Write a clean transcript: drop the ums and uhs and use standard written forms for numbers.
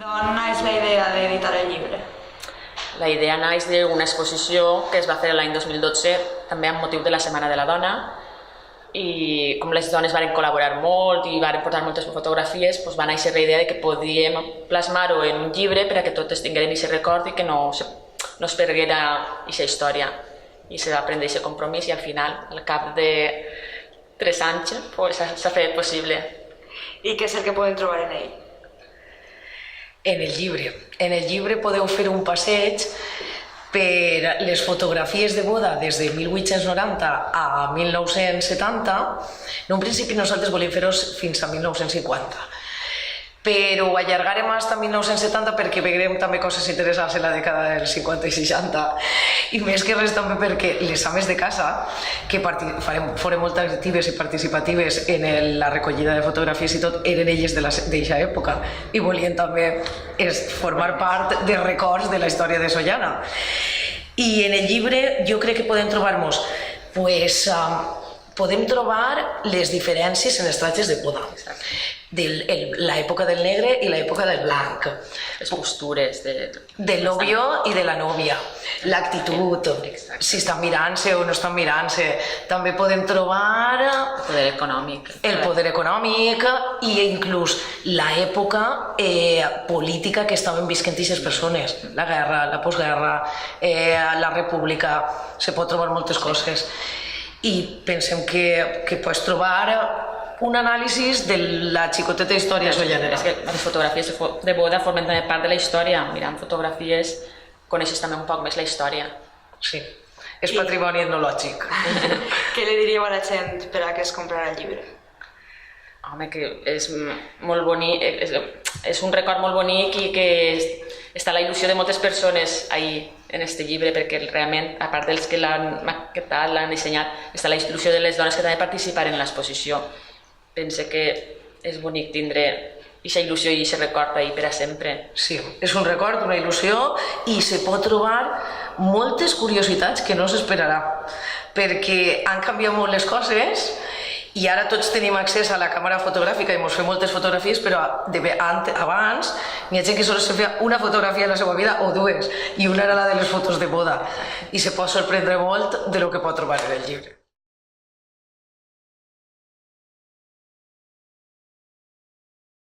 D'on naix la idea d'editar el llibre? La idea naix d'una exposició que es va fer l'any 2012, també amb motiu de la Setmana de la Dona, i com les dones van col·laborar molt i van portar moltes fotografies, doncs va néixer la idea de que podíem plasmar-ho en un llibre per a que totes tingueren aquest record i que no es perguera aquesta història. I se va prendre aquest compromís i al final, al cap de 3 anys, s'ha fet possible. I què és el que podem trobar en ell? En el llibre. En el llibre podeu fer un passeig per les fotografies de boda des de 1890 a 1970. En un principi nosaltres volíem fer-ho fins a 1950, però ho allargarem fins a 1970 perquè veurem també coses interessants en la dècada dels 50 i 60, i més que res també perquè les ames de casa, que foren molt actives i participatives en la recollida de fotografies i tot, eren elles d'aquesta època i volien també formar part de records de la història de Sollana. I en el llibre jo crec que podem trobar-nos podem trobar les diferències en els trajes de boda, l'època del negre i l'època del blanc, Les postures del novio i de la nòvia, l'actitud, si estan mirant-se o no estan mirant-se. També podem trobar el poder econòmic i inclús l'època política que estaven visquent aquestes persones, la guerra, la postguerra, la república, se pot trobar moltes coses. I pensem que pots trobar un anàlisi de la xicoteta història sollanera. És que les fotografies de boda formen també part de la història. Mirant fotografies coneixes també un poc més la història. Sí, és patrimoni etnològic. Què li diríeu a la gent per a que es comprarà el llibre? Home, que és molt bonic, és un record molt bonic i que està la il·lusió de moltes persones ahí en aquest llibre, perquè realment, a part dels que l'han maquetat, l'han dissenyat, està la il·lusió de les dones que també participaren en l'exposició. Pense que és bonic tindre aquesta il·lusió i aquest record ahí per a sempre. Sí, és un record, una il·lusió, i se pot trobar moltes curiositats que no s'esperarà, perquè han canviat molt les coses i ara tots tenim accés a la càmera fotogràfica i ens fem moltes fotografies, però abans n'hi ha gent que només se feia una fotografia en la seva vida o dues, i una era la de les fotos de boda, i se pot sorprendre molt de lo que pot trobar en el llibre.